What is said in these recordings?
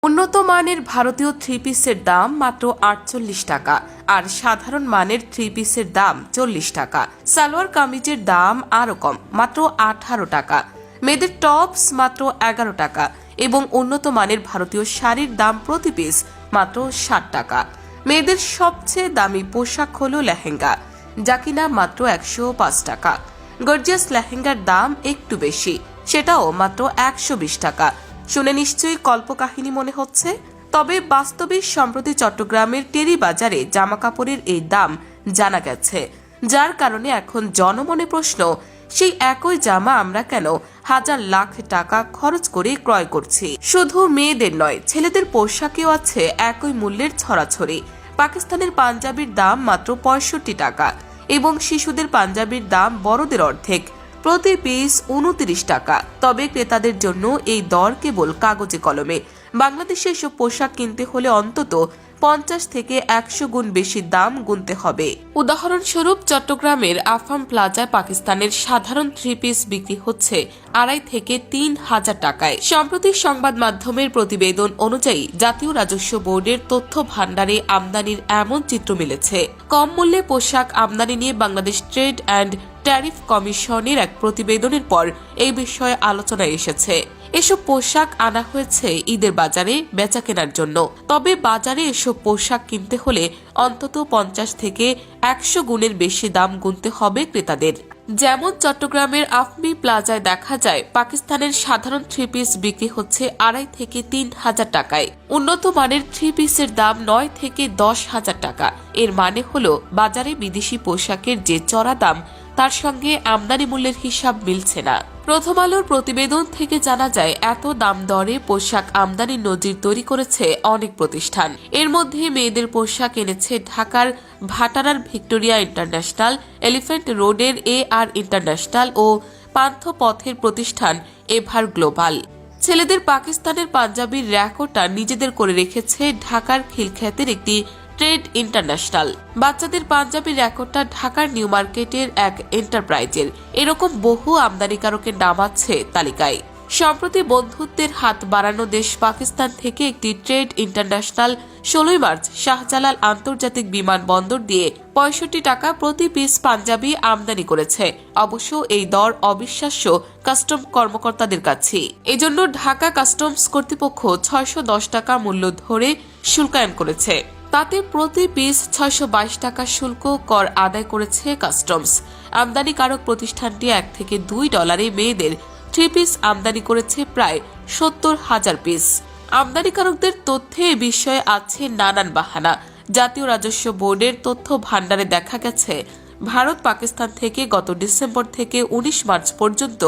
উন্নত মানের ভারতীয় থ্রি পিসের দাম মাত্র ৪৮ টাকা আর সাধারণ মানের থ্রি পিসের দাম ৪০ টাকা। সালোয়ার কামিজের দাম আরও কম, মাত্র ১৮ টাকা। মেয়েদের টপস মাত্র ১১ টাকা এবং উন্নত মানের ভারতীয় শাড়ির দাম প্রতি পিস মাত্র ৬০ টাকা। মেয়েদের সবচেয়ে দামি পোশাক হল লেহেঙ্গা, যা কিনা মাত্র ১০৫ টাকা। গর্জিয়াস লেহেঙ্গার দাম একটু বেশি, সেটাও মাত্র ১২০ টাকা। শুনে নিশ্চয়ই কল্পকাহিনী মনে হচ্ছে, তবে বাস্তবে সম্প্রতি চট্টগ্রামের টেরি বাজারে জামাকাপড়ের এই দাম জানা গেছে, যার কারণে এখন জনমনে প্রশ্ন, সেই একই জামা আমরা কেন হাজার লাখ টাকা খরচ করে ক্রয় করছি? শুধু মেয়েদের নয়, ছেলেদের পোশাকেও আছে একই মূল্যের ছড়াছড়ি। পাকিস্তানের পাঞ্জাবির দাম মাত্র ৬৫ টাকা এবং শিশুদের পাঞ্জাবির দাম বড়দের অর্ধেক, প্রতি পিস ২৯ টাকা। তবে ক্রেতাদের জন্য এই দর কেবল কাগজে কলমে। বাংলাদেশে এসব পোশাক কিনতে হলে অন্তত ৫০ থেকে ১০০ গুণ বেশি দাম গুনতে হবে। উদাহরণস্বরূপ, চট্টগ্রামের আফাম প্লাজায় পাকিস্তানের সাধারণ থ্রি পিস বিক্রি হচ্ছে ২.৫ থেকে ৩,০০০ টাকায়। সম্প্রতি সংবাদ মাধ্যমের প্রতিবেদন অনুযায়ী জাতীয় রাজস্ব বোর্ডের তথ্য ভাণ্ডারে আমদানির এমন চিত্র মিলেছে। কম মূল্যে পোশাক আমদানি নিয়ে বাংলাদেশ ট্রেড অ্যান্ড ট্যারিফ কমিশনের এক প্রতিবেদনের পর এই বিষয়ে আলোচনায় এসেছে। এসব পোশাক আনা হয়েছে ঈদের বাজারে বেচা কেনার জন্য। তবে বাজারে এসব পোশাক কিনতে হলে অন্তত ৫০ থেকে ১০০ গুণের বেশি দাম গুনতে হবে ক্রেতাদের। যেমন চট্টগ্রামের আফমি প্লাজায় দেখা যায়, পাকিস্তানের সাধারণ থ্রি পিস বিক্রি হচ্ছে ২.৫ থেকে ৩,০০০ টাকায়। উন্নত মানের থ্রি পিসের দাম ৯ থেকে ১০,০০০ টাকা। এর মানে হলো বাজারে বিদেশি পোশাকের যে চড়া দাম, তার সঙ্গে আমদানি মূল্যের হিসাব মিলছে না। প্রথম আলোর প্রতিবেদন থেকে জানা যায়, এত দাম দরে পোশাক আমদানির নজির তৈরি করেছে অনেক প্রতিষ্ঠান। এর মধ্যে মেয়েদের পোশাক এনেছে ঢাকার ভাটারার ভিক্টোরিয়া ইন্টারন্যাশনাল, এলিফ্যান্ট রোডের AR ইন্টারন্যাশনাল ও পান্থপথের প্রতিষ্ঠান এভার গ্লোবাল। ছেলেদের পাকিস্তানের পাঞ্জাবির র্যাকোটা নিজেদের করে রেখেছে ঢাকার খিলখ্যাতের একটি ট্রেড ইন্টারন্যাশনাল। বাচ্চাদের পাঞ্জাবির র্যাকোটা ঢাকার নিউ মার্কেটের এক এন্টারপ্রাইজের। এরকম বহু আমদানিকারকের নাম আছে তালিকায়। সম্প্রতি বন্ধুত্বের হাত বাড়ানো দেশ পাকিস্তান থেকে একটি ট্রেড ইন্টারন্যাশনাল ১৬ মার্চ শাহজালাল আন্তর্জাতিক বিমানবন্দর দিয়ে ৬৫ টাকা প্রতি পিস পাঞ্জাবি আমদানি করেছে। অবশ্য এই দর অবিশ্বাস্য কাস্টম কর্মকর্তাদের কাছে। এজন্য ঢাকা কাস্টমস কর্তৃপক্ষ ৬১০ টাকা মূল্য ধরে শুল্কায়ন করেছে। তাতে প্রতি পিস ৬২২ টাকা শুল্ক কর আদায় করেছে কাস্টমস। আমদানিকারক প্রতিষ্ঠানটি $1 থেকে $2 মেয়েদের থ্রি পিস আমদানি করেছে প্রায় ৭০,০০০ পিস। আমদানিকারকদের তথ্যে এ বিষয়ে আছে নানান বাহানা। জাতীয় রাজস্ব বোর্ডের তথ্য ভাণ্ডারে দেখা গেছে, ভারত পাকিস্তান থেকে গত ডিসেম্বর থেকে ১৯ মার্চ পর্যন্ত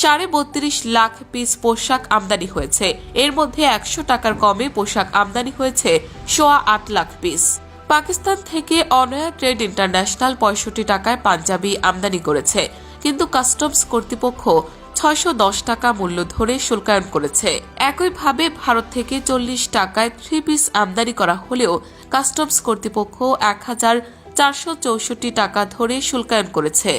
৩২.৫ লাখ পিস পোশাক আমদানি হয়েছে। এর মধ্যে ১০০ টাকার কমে পোশাক আমদানি হয়েছে ৮.৫ লাখ পিস। পাকিস্তান থেকে অনয়া ট্রেড ইন্টারন্যাশনাল ৬৫ টাকায় পাঞ্জাবি আমদানি করেছে, কিন্তু কাস্টমস কর্তৃপক্ষ ৬১০ টাকা মূল্য ধরে শুল্কায়ন করেছে। একইভাবে ভারত থেকে ৪০ টাকায় থ্রি পিস আমদানি করা হলেও কাস্টমস কর্তৃপক্ষ ১,৪৬৪ টাকা ধরে শুল্কায়ন করেছে।